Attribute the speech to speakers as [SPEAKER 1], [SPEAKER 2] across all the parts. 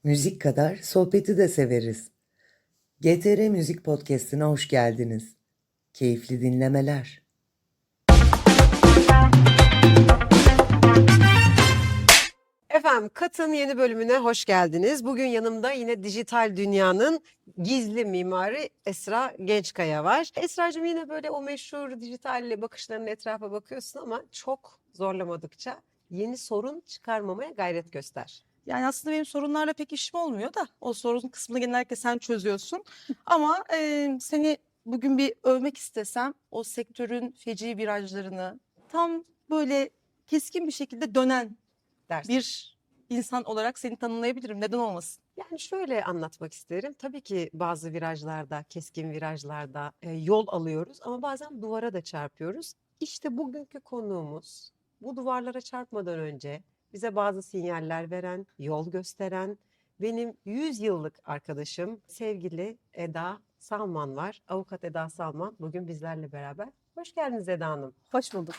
[SPEAKER 1] Müzik kadar sohbeti de severiz. GTR Müzik Podcast'ine hoş geldiniz. Keyifli dinlemeler.
[SPEAKER 2] Efendim Kat'ın yeni bölümüne hoş geldiniz. Bugün yanımda yine dijital dünyanın gizli mimarı Esra Gençkaya var. Esra'cığım yine böyle o meşhur dijitalle bakışlarının etrafa bakıyorsun ama çok zorlamadıkça yeni sorun çıkarmamaya gayret göster.
[SPEAKER 3] Yani aslında benim sorunlarla pek işim olmuyor da o sorun kısmını genellikle sen çözüyorsun. Ama seni bugün bir övmek istesem o sektörün feci virajlarını tam böyle keskin bir şekilde dönen
[SPEAKER 2] Dersin.
[SPEAKER 3] bir insan olarak seni tanımlayabilirim. Neden olmasın?
[SPEAKER 2] Yani şöyle anlatmak isterim. Tabii ki bazı virajlarda, keskin virajlarda yol alıyoruz ama bazen duvara da çarpıyoruz. İşte bugünkü konuğumuz bu duvarlara çarpmadan önce bize bazı sinyaller veren, yol gösteren benim 100 yıllık arkadaşım sevgili Eda Salman var. Avukat Eda Salman bugün bizlerle beraber. Hoş geldiniz Eda Hanım.
[SPEAKER 3] Hoş bulduk.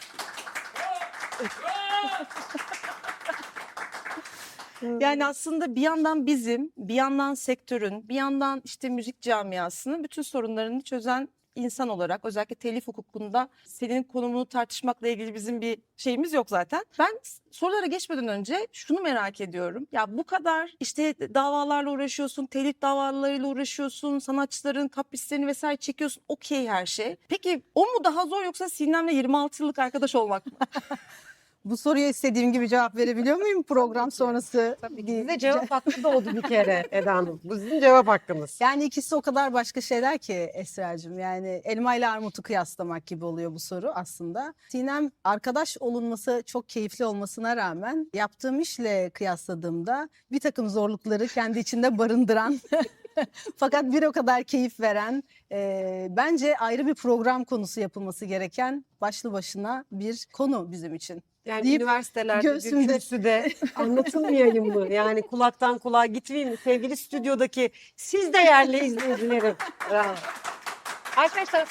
[SPEAKER 3] Yani aslında bir yandan bizim, bir yandan sektörün, bir yandan işte müzik camiasının bütün sorunlarını çözen insan olarak özellikle telif hukukunda senin konumunu tartışmakla ilgili bizim bir şeyimiz yok zaten. Ben sorulara geçmeden önce şunu merak ediyorum. Ya bu kadar işte davalarla uğraşıyorsun, telif davalarıyla uğraşıyorsun, sanatçıların kaprislerini vesaire çekiyorsun. Okey her şey. Peki o mu daha zor yoksa Sinem'le 26 yıllık arkadaş olmak mı?
[SPEAKER 4] Bu soruya istediğim gibi cevap verebiliyor muyum program sonrası?
[SPEAKER 2] Size cevap hakkı doğdu bir kere Eda Hanım. Bu sizin cevap hakkınız.
[SPEAKER 4] Yani ikisi o kadar başka şeyler ki Esra'cığım. Yani elma ile armutu kıyaslamak gibi oluyor bu soru aslında. Sinem arkadaş olunması çok keyifli olmasına rağmen yaptığım işle kıyasladığımda bir takım zorlukları kendi içinde barındıran fakat bir o kadar keyif veren bence ayrı bir program konusu yapılması gereken başlı başına bir konu bizim için.
[SPEAKER 2] Yani
[SPEAKER 4] deyip
[SPEAKER 2] üniversitelerde bir
[SPEAKER 4] göğsümde-
[SPEAKER 2] kürsüde anlatılmayayım mı? Yani kulaktan kulağa gitmeyeyim mi? Sevgili stüdyodaki siz değerli izleyicilerim. Bravo. Arkadaşlar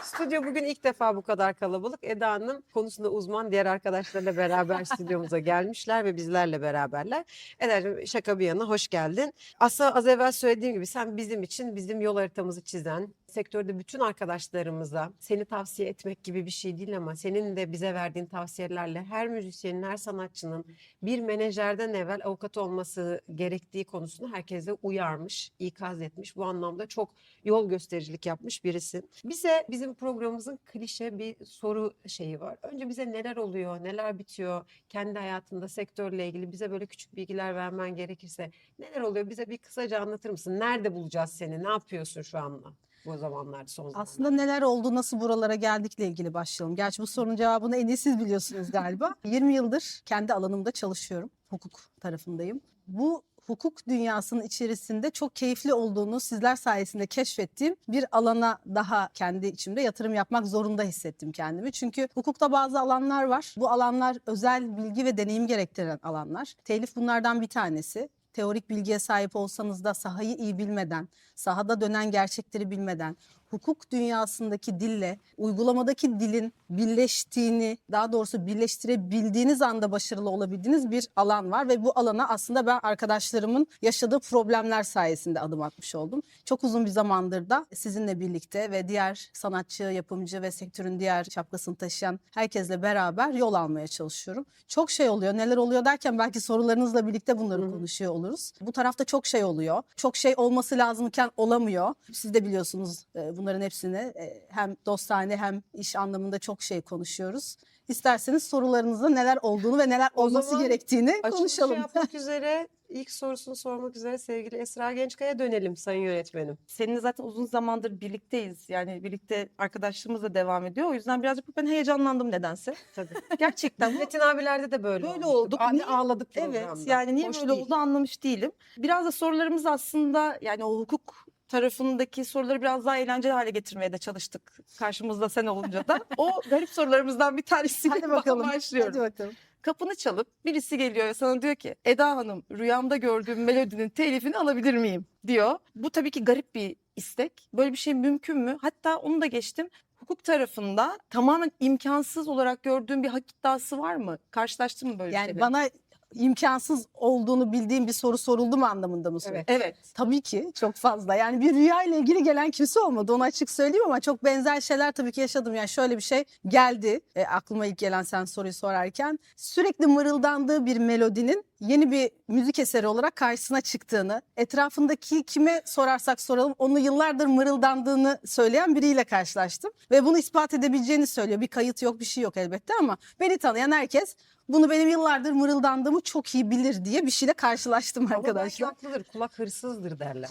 [SPEAKER 2] stüdyo bugün ilk defa bu kadar kalabalık. Eda Hanım konusunda uzman diğer arkadaşlarla beraber stüdyomuza gelmişler ve bizlerle beraberler. Eda'cığım şaka bir yana hoş geldin. Aslında az evvel söylediğim gibi sen bizim için bizim yol haritamızı çizen, sektörde bütün arkadaşlarımıza seni tavsiye etmek gibi bir şey değil ama senin de bize verdiğin tavsiyelerle her müzisyenin, her sanatçının bir menajerden evvel avukat olması gerektiği konusunu herkese uyarmış, ikaz etmiş. Bu anlamda çok yol göstericilik yapmış birisin. Bize bizim programımızın klişe bir soru şeyi var. Önce bize neler oluyor, neler bitiyor, kendi hayatında sektörle ilgili bize böyle küçük bilgiler vermen gerekirse neler oluyor? Bize bir kısaca anlatır mısın? Nerede bulacağız seni? Ne yapıyorsun şu anda? Bu zamanlarda, son zamanlarda.
[SPEAKER 4] Aslında neler oldu, nasıl buralara geldikle ilgili başlayalım. Gerçi bu sorunun cevabını en iyi siz biliyorsunuz galiba. 20 yıldır kendi alanımda çalışıyorum. Hukuk tarafındayım. Bu hukuk dünyasının içerisinde çok keyifli olduğunu sizler sayesinde keşfettiğim bir alana daha kendi içimde yatırım yapmak zorunda hissettim kendimi. Çünkü hukukta bazı alanlar var. Bu alanlar özel bilgi ve deneyim gerektiren alanlar. Telif bunlardan bir tanesi. Teorik bilgiye sahip olsanız da sahayı iyi bilmeden, sahada dönen gerçekleri bilmeden, hukuk dünyasındaki dille uygulamadaki dilin birleştiğini, daha doğrusu birleştirebildiğiniz anda başarılı olabildiğiniz bir alan var ve bu alana aslında ben arkadaşlarımın yaşadığı problemler sayesinde adım atmış oldum. Çok uzun bir zamandır da sizinle birlikte ve diğer sanatçı, yapımcı ve sektörün diğer şapkasını taşıyan herkesle beraber yol almaya çalışıyorum. Çok şey oluyor. Neler oluyor derken belki sorularınızla birlikte bunları konuşuyor oluruz. Bu tarafta çok şey oluyor. Çok şey olması lazımken olamıyor. Siz de biliyorsunuz bunların hepsini hem dostane hem iş anlamında çok şey konuşuyoruz. İsterseniz sorularınızda neler olduğunu ve neler
[SPEAKER 2] O
[SPEAKER 4] olması
[SPEAKER 2] zaman
[SPEAKER 4] gerektiğini
[SPEAKER 2] Açılışı
[SPEAKER 4] konuşalım.
[SPEAKER 2] yapmak üzere ilk sorusunu sormak üzere sevgili Esra Gençkaya dönelim sayın yönetmenim.
[SPEAKER 3] Seninle zaten uzun zamandır birlikteyiz. Yani birlikte arkadaşlığımız da devam ediyor. O yüzden birazcık ben heyecanlandım nedense.
[SPEAKER 2] Tabii.
[SPEAKER 3] Gerçekten bu
[SPEAKER 2] Metin abilerde de böyle
[SPEAKER 3] Böyle
[SPEAKER 2] olmuştu.
[SPEAKER 3] olduk.
[SPEAKER 2] Abi
[SPEAKER 3] Niye?
[SPEAKER 2] ağladık
[SPEAKER 3] Evet,
[SPEAKER 2] programda.
[SPEAKER 3] yani niye
[SPEAKER 2] Hoş
[SPEAKER 3] böyle
[SPEAKER 2] değil.
[SPEAKER 3] oldu anlamış değilim. Biraz da sorularımız aslında yani o hukuk tarafındaki soruları biraz daha eğlenceli hale getirmeye de çalıştık. Karşımızda sen olunca da. O garip sorularımızdan bir tanesiyle
[SPEAKER 4] Hadi bakalım.
[SPEAKER 3] başlıyorum.
[SPEAKER 4] Hadi bakalım.
[SPEAKER 3] Kapını çalıp birisi geliyor ve sana diyor ki Eda Hanım rüyamda gördüğüm melodinin telifini alabilir miyim diyor. Bu tabii ki garip bir istek. Böyle bir şey mümkün mü? Hatta onu da geçtim. Hukuk tarafında tamamen imkansız olarak gördüğüm bir hak iddiası var mı? Karşılaştın mı böyle
[SPEAKER 4] Yani
[SPEAKER 3] şeyle?
[SPEAKER 4] bana imkansız olduğunu bildiğim bir soru soruldu mu anlamında mı soruyor?
[SPEAKER 2] Evet.
[SPEAKER 3] Evet.
[SPEAKER 4] Tabii ki çok fazla. Yani bir rüya ile ilgili gelen kimse olmadı. Onu açık söyleyeyim ama çok benzer şeyler tabii ki yaşadım. Yani şöyle bir şey geldi. Aklıma ilk gelen sen soruyu sorarken. Sürekli mırıldandığı bir melodinin yeni bir müzik eseri olarak karşısına çıktığını, etrafındaki kime sorarsak soralım onu yıllardır mırıldandığını söyleyen biriyle karşılaştım. Ve bunu ispat edebileceğini söylüyor. Bir kayıt yok, bir şey yok elbette ama beni tanıyan herkes bunu benim yıllardır mırıldandığımı çok iyi bilir diye bir şeyle karşılaştım
[SPEAKER 2] Ama belki
[SPEAKER 4] arkadaşlar.
[SPEAKER 2] haklıdır. Kulak hırsızdır derler.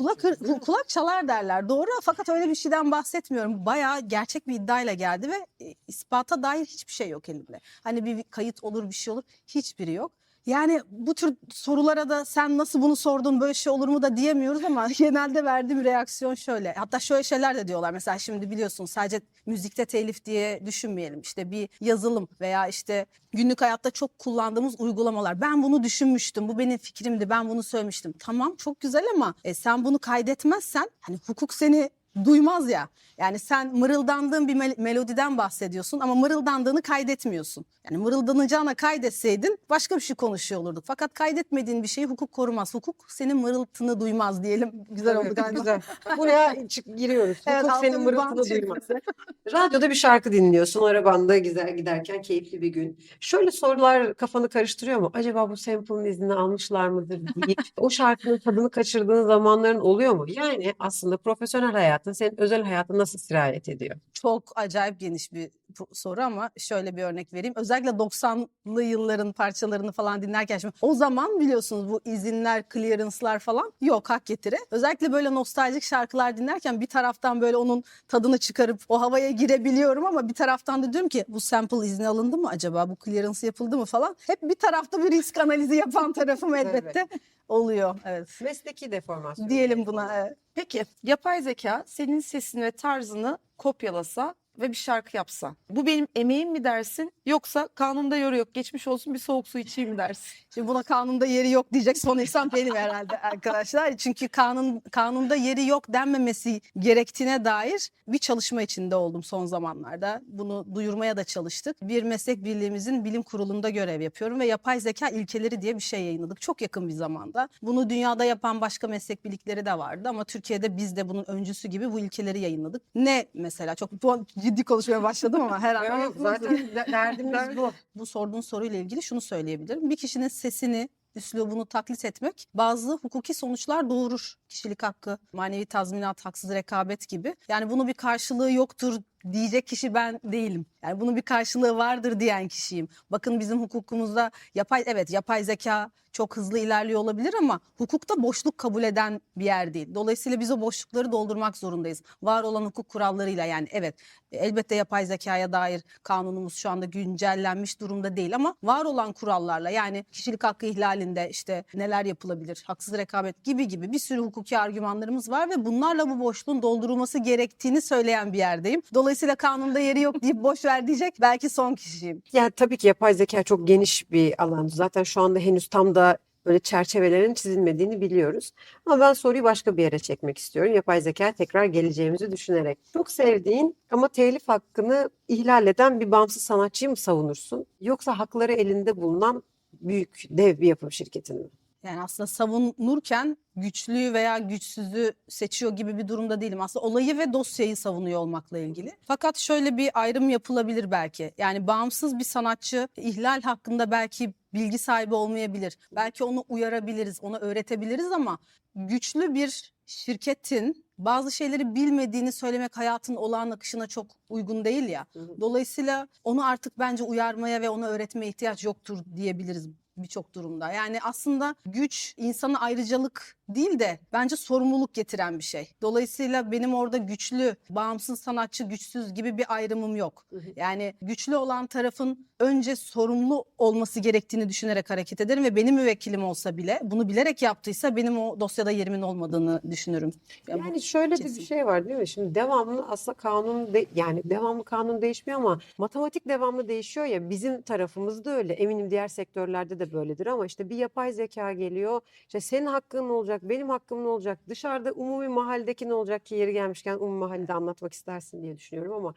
[SPEAKER 4] Kulak çalar derler doğru fakat öyle bir şeyden bahsetmiyorum. Bayağı gerçek bir iddiayla geldi ve ispata dair hiçbir şey yok elimde. Hani bir kayıt olur bir şey olur hiçbiri yok. Yani bu tür sorulara da sen nasıl bunu sordun böyle şey olur mu da diyemiyoruz ama genelde verdiğim reaksiyon şöyle. Hatta şöyle şeyler de diyorlar mesela şimdi biliyorsun sadece müzikte telif diye düşünmeyelim. İşte bir yazılım veya işte günlük hayatta çok kullandığımız uygulamalar. Ben bunu düşünmüştüm bu benim fikrimdi ben bunu söylemiştim. Tamam çok güzel ama sen bunu kaydetmezsen hani hukuk seni duymaz ya. Yani sen mırıldandığın bir melodiden bahsediyorsun ama mırıldandığını kaydetmiyorsun. Yani mırıldanacağına kaydetseydin başka bir şey konuşuyor olurduk. Fakat kaydetmediğin bir şeyi hukuk korumaz. Hukuk senin mırıltını duymaz diyelim. Güzel oldu galiba.
[SPEAKER 2] Güzel. Buraya giriyoruz.
[SPEAKER 4] Evet,
[SPEAKER 2] Hukuk senin
[SPEAKER 4] altta bir bant
[SPEAKER 2] mırıltını duymaz.
[SPEAKER 4] çekmesi.
[SPEAKER 2] Radyoda bir şarkı dinliyorsun. Arabanda güzel giderken keyifli bir gün. Şöyle sorular kafanı karıştırıyor mu? Acaba bu sample'ın iznini almışlar mıdır deyip o şarkının tadını kaçırdığın zamanların oluyor mu? Yani aslında profesyonel hayatın senin özel hayatına nasıl sirayet ediyor?
[SPEAKER 4] Çok acayip geniş bir soru ama şöyle bir örnek vereyim. Özellikle 90'lı yılların parçalarını falan dinlerken şimdi o zaman biliyorsunuz bu izinler, clearance'lar falan yok hak getire. Özellikle böyle nostaljik şarkılar dinlerken bir taraftan böyle onun tadını çıkarıp o havaya girebiliyorum ama bir taraftan da diyorum ki bu sample izni alındı mı acaba? Bu clearance yapıldı mı falan? Hep bir tarafta bir risk analizi yapan tarafım elbette oluyor. Evet.
[SPEAKER 2] Mesleki deformasyon.
[SPEAKER 4] Diyelim buna. Evet.
[SPEAKER 3] Peki yapay zeka senin sesini ve tarzını kopyalasa ve bir şarkı yapsa. Bu benim emeğim mi dersin yoksa kanunda yolu yok geçmiş olsun bir soğuk su içeyim mi dersin?
[SPEAKER 4] Şimdi buna kanunda yeri yok diyecek son insan benim herhalde arkadaşlar. Çünkü kanunda yeri yok denmemesi gerektiğine dair bir çalışma içinde oldum son zamanlarda. Bunu duyurmaya da çalıştık. Bir meslek birliğimizin bilim kurulunda görev yapıyorum ve yapay zeka ilkeleri diye bir şey yayınladık çok yakın bir zamanda. Bunu dünyada yapan başka meslek birlikleri de vardı ama Türkiye'de biz de bunun öncüsü gibi bu ilkeleri yayınladık. Ne mesela çok ciddi konuşmaya başladım ama her an.
[SPEAKER 2] Yok, zaten derdimiz bu.
[SPEAKER 4] Bu sorduğun soruyla ilgili şunu söyleyebilirim. Bir kişinin sesini, üslubunu taklit etmek bazı hukuki sonuçlar doğurur. Kişilik hakkı, manevi tazminat, haksız rekabet gibi. Yani bunun bir karşılığı yoktur diyecek kişi ben değilim. Yani bunun bir karşılığı vardır diyen kişiyim. Bakın bizim hukukumuzda yapay zeka çok hızlı ilerliyor olabilir ama hukukta boşluk kabul eden bir yer değil. Dolayısıyla biz o boşlukları doldurmak zorundayız. Var olan hukuk kurallarıyla yani elbette yapay zekaya dair kanunumuz şu anda güncellenmiş durumda değil ama var olan kurallarla yani kişilik hakkı ihlalinde işte neler yapılabilir, haksız rekabet gibi bir sürü hukuki argümanlarımız var ve bunlarla bu boşluğun doldurulması gerektiğini söyleyen bir yerdeyim. Dolayısıyla kanunda yeri yok deyip boş ver diyecek belki son kişiyim.
[SPEAKER 2] Yani tabii ki yapay zeka çok geniş bir alan. Zaten şu anda henüz tam da böyle çerçevelerin çizilmediğini biliyoruz. Ama ben soruyu başka bir yere çekmek istiyorum. Yapay zeka tekrar geleceğimizi düşünerek. Çok sevdiğin ama telif hakkını ihlal eden bir bağımsız sanatçıyı mı savunursun? Yoksa hakları elinde bulunan büyük dev bir yapım şirketini mi?
[SPEAKER 4] Yani aslında savunurken güçlüyü veya güçsüzü seçiyor gibi bir durumda değilim. Aslında olayı ve dosyayı savunuyor olmakla ilgili. Fakat şöyle bir ayrım yapılabilir belki. Yani bağımsız bir sanatçı ihlal hakkında belki bilgi sahibi olmayabilir. Belki onu uyarabiliriz, ona öğretebiliriz ama güçlü bir şirketin bazı şeyleri bilmediğini söylemek hayatın olağan akışına çok uygun değil ya. Dolayısıyla onu artık bence uyarmaya ve ona öğretmeye ihtiyaç yoktur diyebiliriz birçok durumda. Yani aslında güç insana ayrıcalık değil de bence sorumluluk getiren bir şey. Dolayısıyla benim orada güçlü, bağımsız sanatçı, güçsüz gibi bir ayrımım yok. Yani güçlü olan tarafın önce sorumlu olması gerektiğini düşünerek hareket ederim ve benim müvekkilim olsa bile bunu bilerek yaptıysa benim o dosyada yerimin olmadığını düşünürüm.
[SPEAKER 2] Yani şöyle de bir şey var değil mi? Şimdi devamlı aslında yani devamlı kanun değişmiyor ama matematik devamlı değişiyor ya bizim tarafımızda öyle. Eminim diğer sektörlerde de böyledir ama işte bir yapay zeka geliyor. İşte senin hakkın ne olacak? Benim hakkım ne olacak? Dışarıda umumi mahalledeki ne olacak ki yeri gelmişken umumi mahallede anlatmak istersin diye düşünüyorum ama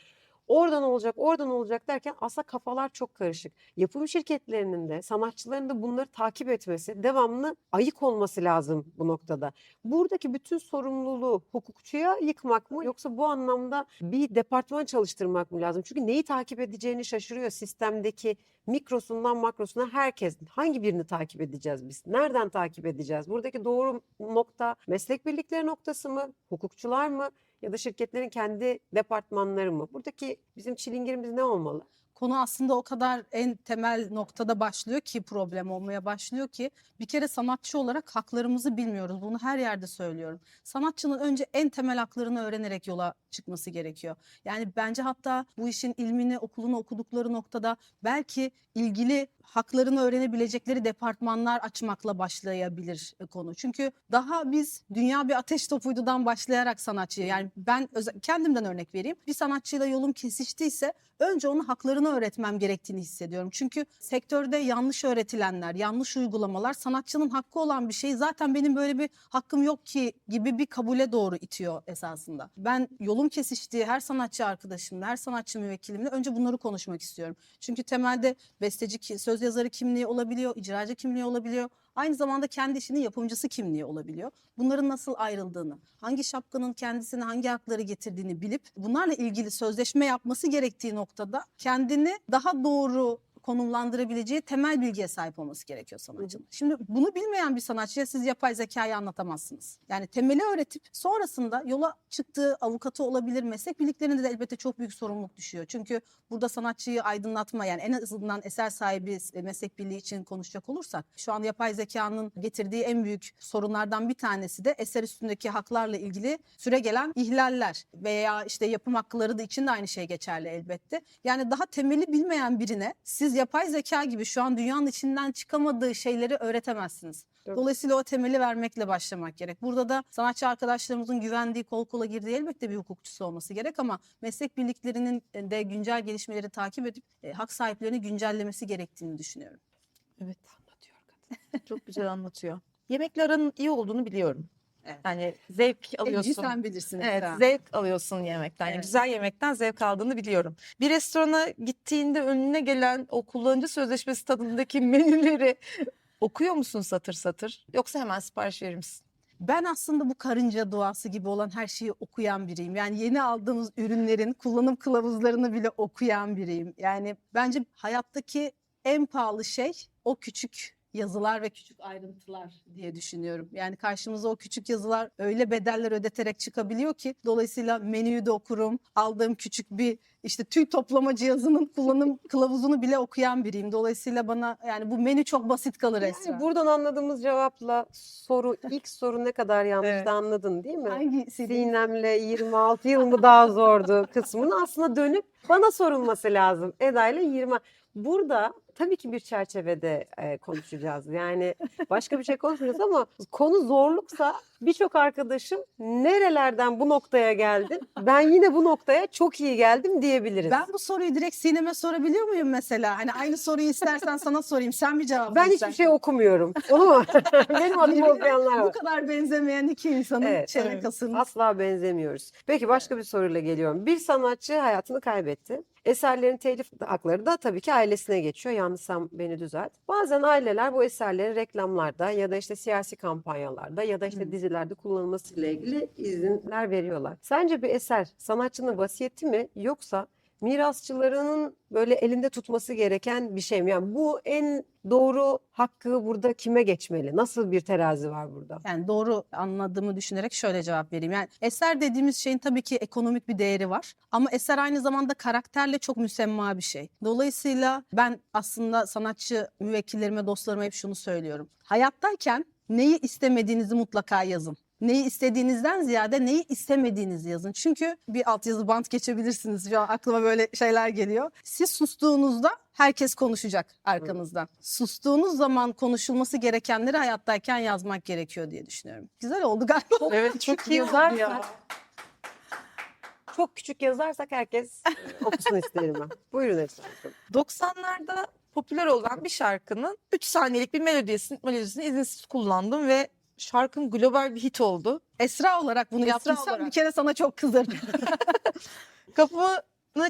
[SPEAKER 2] oradan olacak, oradan olacak derken aslında kafalar çok karışık. Yapım şirketlerinin de sanatçıların da bunları takip etmesi, devamlı ayık olması lazım bu noktada. Buradaki bütün sorumluluğu hukukçuya yıkmak mı yoksa bu anlamda bir departman çalıştırmak mı lazım? Çünkü neyi takip edeceğini şaşırıyor sistemdeki mikrosundan makrosuna herkes. Hangi birini takip edeceğiz biz? Nereden takip edeceğiz? Buradaki doğru nokta meslek birlikleri noktası mı? Hukukçular mı? Ya da şirketlerin kendi departmanları mı? Buradaki bizim çilingirimiz ne olmalı?
[SPEAKER 4] Konu aslında o kadar en temel noktada başlıyor ki, problem olmaya başlıyor ki, bir kere sanatçı olarak haklarımızı bilmiyoruz. Bunu her yerde söylüyorum. Sanatçının önce en temel haklarını öğrenerek yola çıkması gerekiyor. Yani bence hatta bu işin ilmini, okulunu okudukları noktada belki ilgili haklarını öğrenebilecekleri departmanlar açmakla başlayabilir konu. Çünkü daha biz dünya bir ateş topuydudan başlayarak sanatçıya, yani ben kendimden örnek vereyim. Bir sanatçıyla yolum kesiştiyse önce onun haklarını öğretmem gerektiğini hissediyorum. Çünkü sektörde yanlış öğretilenler, yanlış uygulamalar sanatçının hakkı olan bir şey. Zaten benim böyle bir hakkım yok ki gibi bir kabule doğru itiyor esasında. Ben yolum kesiştiği her sanatçı arkadaşımla, her sanatçı müvekkilimle önce bunları konuşmak istiyorum. Çünkü temelde besteci, söz yazarı kimliği olabiliyor, icracı kimliği olabiliyor. Aynı zamanda kendi işinin yapımcısı kimliği olabiliyor. Bunların nasıl ayrıldığını, hangi şapkanın kendisine hangi hakları getirdiğini bilip bunlarla ilgili sözleşme yapması gerektiği noktada kendini daha doğru konumlandırabileceği temel bilgiye sahip olması gerekiyor sanatçının. Şimdi bunu bilmeyen bir sanatçıya siz yapay zekayı anlatamazsınız. Yani temeli öğretip sonrasında yola çıktığı avukatı olabilir, meslek birliklerinde de elbette çok büyük sorumluluk düşüyor. Çünkü burada sanatçıyı aydınlatma, yani en azından eser sahibi meslek birliği için konuşacak olursak, şu an yapay zekanın getirdiği en büyük sorunlardan bir tanesi de eser üstündeki haklarla ilgili süregelen ihlaller veya işte yapım hakları da için de aynı şey geçerli elbette. Yani daha temeli bilmeyen birine siz yapay zeka gibi şu an dünyanın içinden çıkamadığı şeyleri öğretemezsiniz.
[SPEAKER 2] Evet.
[SPEAKER 4] Dolayısıyla o temeli vermekle başlamak gerek. Burada da sanatçı arkadaşlarımızın güvendiği, kol kola girdiği elbette bir hukukçusu olması gerek ama meslek birliklerinin de güncel gelişmeleri takip edip hak sahiplerini güncellemesi gerektiğini düşünüyorum.
[SPEAKER 3] Evet. Çok güzel anlatıyor. Yemekle aranın iyi olduğunu biliyorum.
[SPEAKER 4] Evet.
[SPEAKER 3] Yani zevk
[SPEAKER 4] Elci
[SPEAKER 3] alıyorsun.
[SPEAKER 4] sen bilirsin.
[SPEAKER 3] Evet,
[SPEAKER 4] Esra.
[SPEAKER 3] zevk alıyorsun yemekten. Yani
[SPEAKER 4] Evet.
[SPEAKER 3] güzel yemekten zevk aldığını biliyorum. Bir restorana gittiğinde önüne gelen o kullanıcı sözleşmesi tadındaki menüleri okuyor musun satır satır? Yoksa hemen sipariş verir misin?
[SPEAKER 4] Ben aslında bu karınca duası gibi olan her şeyi okuyan biriyim. Yani yeni aldığımız ürünlerin kullanım kılavuzlarını bile okuyan biriyim. Yani bence hayattaki en pahalı şey o küçük yazılar ve küçük ayrıntılar diye düşünüyorum. Yani karşımıza o küçük yazılar öyle bedeller ödeterek çıkabiliyor ki, dolayısıyla menüyü de okurum. Aldığım küçük bir işte tüy toplama cihazının kullanım kılavuzunu bile okuyan biriyim. Dolayısıyla bana yani bu menü çok basit kalır Esra.
[SPEAKER 2] Yani buradan anladığımız cevapla ilk soru ne kadar yanlış
[SPEAKER 3] Evet.
[SPEAKER 2] da anladın değil mi?
[SPEAKER 4] Hangisi?
[SPEAKER 2] Sinem'le 26 yıl mı daha zordu kısmını aslında dönüp bana sorulması lazım. Eda ile 20. Burada tabii ki bir çerçevede konuşacağız. Yani başka bir şey konuşmayacağız ama konu zorluksa birçok arkadaşım nerelerden bu noktaya geldin? Ben yine bu noktaya çok iyi geldim diyebiliriz.
[SPEAKER 4] Ben bu soruyu direkt Sinem'e sorabiliyor muyum mesela? Hani aynı soruyu istersen sana sorayım. Sen bir cevap
[SPEAKER 2] Ben
[SPEAKER 4] ver
[SPEAKER 2] hiçbir
[SPEAKER 4] sen.
[SPEAKER 2] şey okumuyorum. Olur mu? Benim adım
[SPEAKER 4] Birbirine
[SPEAKER 2] okuyanlar
[SPEAKER 4] Bu
[SPEAKER 2] var.
[SPEAKER 4] kadar benzemeyen iki insanın
[SPEAKER 2] Evet,
[SPEAKER 4] çene
[SPEAKER 3] evet.
[SPEAKER 4] kasını.
[SPEAKER 2] Asla benzemiyoruz. Peki başka bir soruyla geliyorum. Bir sanatçı hayatını kaybetti. Eserlerin telif hakları da tabii ki ailesine geçiyor. Yanlışsam beni düzelt. Bazen aileler bu eserlerin reklamlarda ya da işte siyasi kampanyalarda ya da işte dizilerde kullanılmasıyla ilgili izinler veriyorlar. Sence bir eser sanatçının vasiyeti mi yoksa mirasçılarının böyle elinde tutması gereken bir şey mi? Yani bu en doğru hakkı burada kime geçmeli? Nasıl bir terazi var burada?
[SPEAKER 4] Yani doğru anladığımı düşünerek şöyle cevap vereyim. Yani eser dediğimiz şeyin tabii ki ekonomik bir değeri var. Ama eser aynı zamanda karakterle çok müsemma bir şey. Dolayısıyla ben aslında sanatçı müvekkillerime, dostlarıma hep şunu söylüyorum. Hayattayken neyi istemediğinizi mutlaka yazın. Neyi istediğinizden ziyade neyi istemediğinizi yazın. Çünkü bir altyazı bant geçebilirsiniz. Şu an aklıma böyle şeyler geliyor. Siz sustuğunuzda herkes konuşacak arkanızdan. Sustuğunuz zaman konuşulması gerekenleri hayattayken yazmak gerekiyor diye düşünüyorum. Güzel oldu galiba.
[SPEAKER 3] Evet, çok iyi oldu
[SPEAKER 2] yazarsak-
[SPEAKER 3] ya.
[SPEAKER 2] Çok küçük yazarsak herkes okusun isterim ben. Buyurun Esra.
[SPEAKER 3] 90'larda popüler olan bir şarkının 3 saniyelik bir melodisini izinsiz kullandım ve şarkım global bir hit oldu.
[SPEAKER 4] Esra olarak bunu
[SPEAKER 3] Esra
[SPEAKER 4] yaptıysam
[SPEAKER 3] olarak.
[SPEAKER 4] bir kere sana çok kızarım.
[SPEAKER 3] Kapımı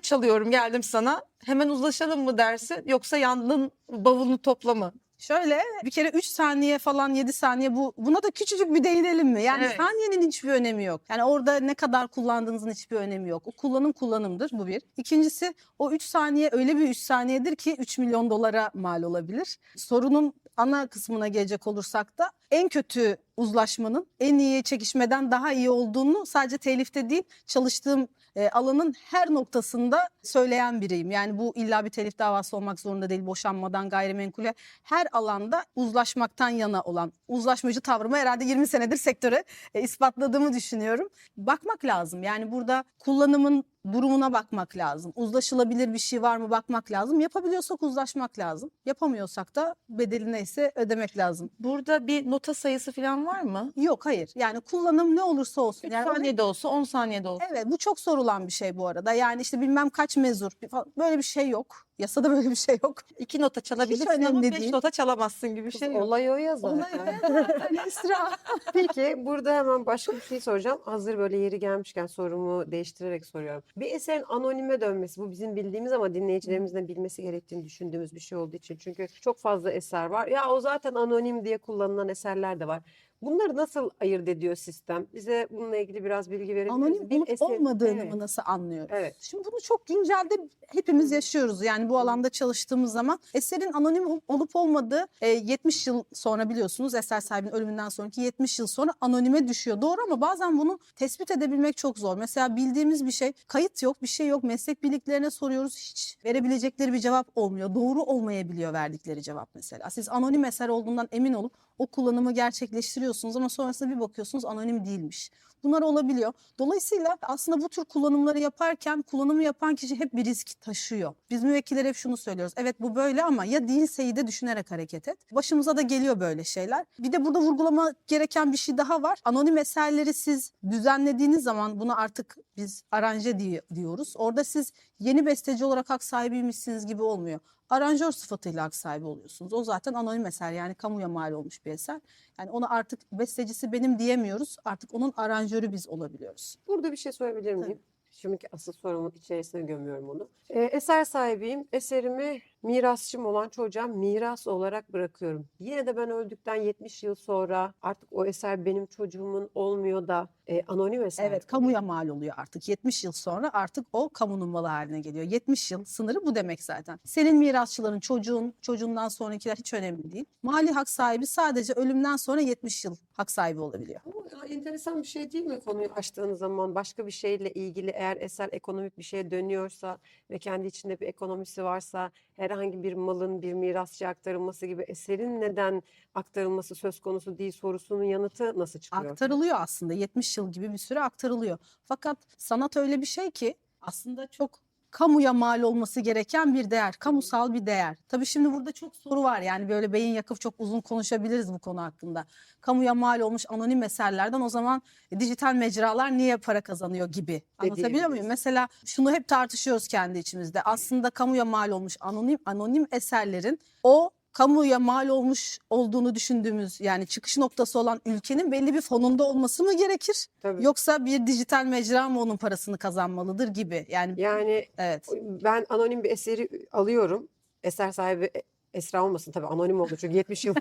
[SPEAKER 3] çalıyorum geldim sana. Hemen uzlaşalım mı dersin yoksa yandın bavulunu topla mı?
[SPEAKER 4] Şöyle bir kere 3 saniye falan 7 saniye buna da küçücük bir değinelim mi? Yani
[SPEAKER 3] Evet.
[SPEAKER 4] saniyenin hiçbir önemi yok. Yani orada ne kadar kullandığınızın hiçbir önemi yok. O kullanımdır bu bir. İkincisi o 3 saniye öyle bir 3 saniyedir ki 3 milyon dolara mal olabilir. Sorunun ana kısmına gelecek olursak da en kötü uzlaşmanın en iyi çekişmeden daha iyi olduğunu sadece telifte değil çalıştığım alanın her noktasında söyleyen biriyim. Yani bu illa bir telif davası olmak zorunda değil. Boşanmadan gayrimenkule her alanda uzlaşmaktan yana olan uzlaşmacı tavrımı herhalde 20 senedir sektöre ispatladığımı düşünüyorum. Bakmak lazım. Yani burada kullanımın durumuna bakmak lazım. Uzlaşılabilir bir şey var mı bakmak lazım. Yapabiliyorsak uzlaşmak lazım. Yapamıyorsak da bedeli neyse ödemek lazım.
[SPEAKER 3] Burada bir nota sayısı falan var mı?
[SPEAKER 4] Yok hayır. Yani kullanım ne olursa olsun.
[SPEAKER 3] 3
[SPEAKER 4] Yani
[SPEAKER 3] saniyede olsa 10 saniyede olsa.
[SPEAKER 4] evet bu çok sorulan bir şey bu arada. Yani işte bilmem kaç mezur böyle bir şey yok. Yasada böyle bir şey yok.
[SPEAKER 3] 2 nota çalabilirsin ama
[SPEAKER 4] önemli
[SPEAKER 3] 5
[SPEAKER 4] değil.
[SPEAKER 3] nota çalamazsın gibi bir şey yok.
[SPEAKER 2] Olay o ya zaten.
[SPEAKER 4] Esra.
[SPEAKER 2] Peki burada hemen başka bir şey soracağım. Hazır böyle yeri gelmişken sorumu değiştirerek soruyorum. Bir eserin anonime dönmesi bu bizim bildiğimiz ama dinleyicilerimizin de bilmesi gerektiğini düşündüğümüz bir şey olduğu için. Çünkü çok fazla eser var. Ya o zaten anonim diye kullanılan eserler de var. Bunları nasıl ayırt ediyor sistem? Bize bununla ilgili biraz bilgi verebilir
[SPEAKER 4] Anonim
[SPEAKER 2] misiniz? Bir
[SPEAKER 4] olup
[SPEAKER 2] eser-
[SPEAKER 4] olmadığını
[SPEAKER 2] Evet.
[SPEAKER 4] mı nasıl anlıyoruz?
[SPEAKER 2] Evet.
[SPEAKER 4] Şimdi bunu çok güncelde hepimiz yaşıyoruz. Yani bu alanda çalıştığımız zaman eserin anonim olup olmadığı 70 yıl sonra biliyorsunuz eser sahibinin ölümünden sonraki 70 yıl sonra anonime düşüyor. Doğru ama bazen bunu tespit edebilmek çok zor. Mesela bildiğimiz bir şey kayıt yok bir şey yok meslek birliklerine soruyoruz hiç verebilecekleri bir cevap olmuyor. Doğru olmayabiliyor verdikleri cevap mesela. Siz anonim eser olduğundan emin olup o kullanımı gerçekleştiriyorsunuz ama sonrasında bir bakıyorsunuz anonim değilmiş. Bunlar olabiliyor. Dolayısıyla aslında bu tür kullanımları yaparken kullanımı yapan kişi hep bir risk taşıyor. Biz müvekkiller hep şunu söylüyoruz. Evet bu böyle ama ya değilseyi de düşünerek hareket et. Başımıza da geliyor böyle şeyler. Bir de burada vurgulamak gereken bir şey daha var. Anonim eserleri siz düzenlediğiniz zaman buna artık biz aranje diyoruz. Orada siz yeni besteci olarak hak sahibiymişsiniz gibi olmuyor. Aranjör sıfatıyla hak sahibi oluyorsunuz. O zaten anonim eser yani kamuya mal olmuş bir eser. Yani ona artık bestecisi benim diyemiyoruz. Artık onun aranjörü biz olabiliyoruz.
[SPEAKER 2] Burada bir şey sorabilir miyim?
[SPEAKER 4] Tabii.
[SPEAKER 2] Şimdiki asıl sorumun içerisine gömüyorum onu. Eser sahibiyim. Eserimi mirasçım olan çocuğa miras olarak bırakıyorum. Yine de ben öldükten 70 yıl sonra artık o eser benim çocuğumun olmuyor da anonim eser.
[SPEAKER 4] Evet kamuya mal oluyor artık. 70 yıl sonra artık o kamunun malı haline geliyor. 70 yıl sınırı bu demek zaten. Senin mirasçıların çocuğundan sonrakiler hiç önemli değil. Mali hak sahibi sadece ölümden sonra 70 yıl hak sahibi olabiliyor.
[SPEAKER 2] Ama enteresan bir şey değil mi konuyu açtığınız zaman başka bir şeyle ilgili eğer eser ekonomik bir şeye dönüyorsa ve kendi içinde bir ekonomisi varsa herhangi bir malın bir mirasçıya aktarılması gibi eserin neden aktarılması söz konusu değil sorusunun yanıtı nasıl çıkıyor?
[SPEAKER 4] Aktarılıyor aslında 70 yıl gibi bir süre aktarılıyor. Fakat sanat öyle bir şey ki aslında çok kamuya mal olması gereken bir değer, kamusal bir değer. Tabii şimdi burada çok soru var yani böyle beyin yakıp çok uzun konuşabiliriz bu konu hakkında. Kamuya mal olmuş anonim eserlerden o zaman dijital mecralar niye para kazanıyor gibi. Anlatabiliyor muyum?
[SPEAKER 2] diyebiliriz.
[SPEAKER 4] Mesela şunu hep tartışıyoruz kendi içimizde. Aslında kamuya mal olmuş anonim eserlerin o kamuya mal olmuş olduğunu düşündüğümüz yani çıkış noktası olan ülkenin belli bir fonunda olması mı gerekir?
[SPEAKER 2] Tabii.
[SPEAKER 4] Yoksa bir dijital mecra mı onun parasını kazanmalıdır gibi.
[SPEAKER 2] Yani
[SPEAKER 4] Evet.
[SPEAKER 2] ben anonim bir eseri alıyorum. Eser sahibi Esra olmasın tabii anonim oldu çünkü 70 yıl.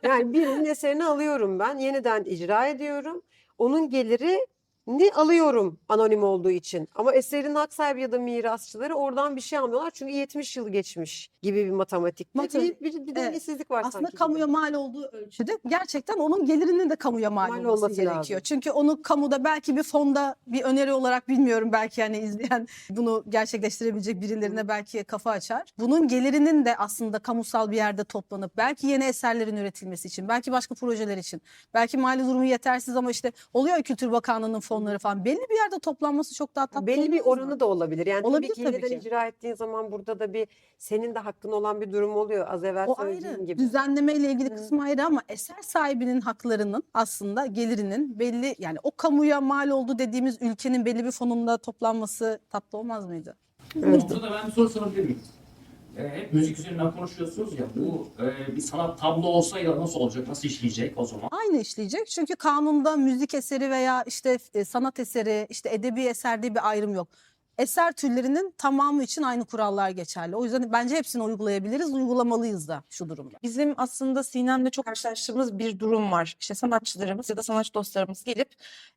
[SPEAKER 2] Yani birinin eserini alıyorum ben. Yeniden icra ediyorum. Onun geliri ni alıyorum anonim olduğu için. Ama eserin hak sahibi ya da mirasçıları oradan bir şey almıyorlar. Çünkü 70 yıl geçmiş gibi bir matematikte bir dengesizlik var
[SPEAKER 4] Aslında
[SPEAKER 2] sanki. gibi.
[SPEAKER 4] kamuya mal olduğu ölçüde gerçekten onun gelirinin de kamuya mal
[SPEAKER 2] Mal
[SPEAKER 4] olması
[SPEAKER 2] olması
[SPEAKER 4] gerekiyor.
[SPEAKER 2] lazım.
[SPEAKER 4] Çünkü onu kamuda belki bir fonda bir öneri olarak bilmiyorum belki hani izleyen bunu gerçekleştirebilecek birilerine belki kafa açar. Bunun gelirinin de aslında kamusal bir yerde toplanıp belki yeni eserlerin üretilmesi için, belki başka projeler için, belki mali durumu yetersiz ama işte oluyor ya Kültür Bakanlığı'nın fonları falan belli bir yerde toplanması çok daha tatlı
[SPEAKER 2] Belli bir
[SPEAKER 4] olmaz mı?
[SPEAKER 2] oranı da olabilir. Yani
[SPEAKER 4] Olabilir
[SPEAKER 2] tabii ki
[SPEAKER 4] tabii
[SPEAKER 2] yeniden
[SPEAKER 4] ki.
[SPEAKER 2] icra ettiğin zaman burada da bir senin de hakkın olan bir durum oluyor. Az evvel
[SPEAKER 4] O
[SPEAKER 2] söylediğim
[SPEAKER 4] ayrı.
[SPEAKER 2] gibi.
[SPEAKER 4] Düzenleme ile ilgili kısmı ayrı ama eser sahibinin haklarının aslında gelirinin belli yani o kamuya mal oldu dediğimiz ülkenin belli bir fonunda toplanması tatlı olmaz mıydı?
[SPEAKER 5] Bu noktada ben bir soru sorabilir miyim? Hep müzik üzerinden konuşuyorsunuz ya, bu bir sanat tablo olsaydı nasıl olacak, nasıl işleyecek o zaman?
[SPEAKER 4] Aynı işleyecek çünkü kanunda müzik eseri veya işte sanat eseri, işte edebi eser diye bir ayrım yok. eser türlerinin tamamı için aynı kurallar geçerli. O yüzden bence hepsini uygulayabiliriz, uygulamalıyız da şu durumda.
[SPEAKER 3] Bizim aslında Sinem'le çok karşılaştığımız bir durum var. İşte sanatçılarımız ya da sanatçı dostlarımız gelip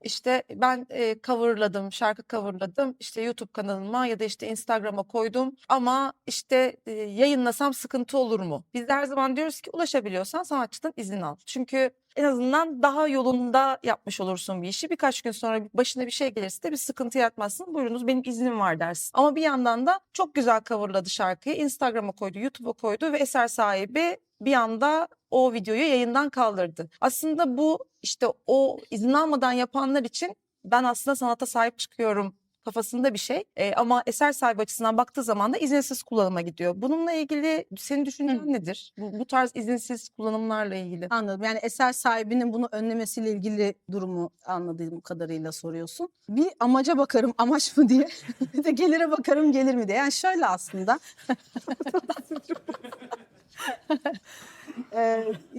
[SPEAKER 3] işte ben coverladım, şarkı coverladım. İşte YouTube kanalıma ya da işte Instagram'a koydum ama işte yayınlasam sıkıntı olur mu? Biz de her zaman diyoruz ki ulaşabiliyorsan sanatçıdan izin al. Çünkü en azından daha yolunda yapmış olursun bir işi. Birkaç gün sonra başına bir şey gelirse de bir sıkıntı yaratmazsın. Buyurunuz benim iznim var dersin. Ama bir yandan da çok güzel coverladı şarkıyı. Instagram'a koydu, YouTube'a koydu ve eser sahibi bir anda o videoyu yayından kaldırdı. Aslında bu işte o izin almadan yapanlar için ben aslında sanata sahip çıkıyorum kafasında bir şey. Ama eser sahibi açısından baktığı zaman da izinsiz kullanıma gidiyor. Bununla ilgili senin düşüncen nedir? Bu tarz izinsiz kullanımlarla ilgili.
[SPEAKER 4] Anladım. Yani eser sahibinin bunu önlemesiyle ilgili durumu anladığım kadarıyla soruyorsun. Bir amaca bakarım amaç mı diye. Bir de gelire bakarım gelir mi diye. Yani şöyle aslında.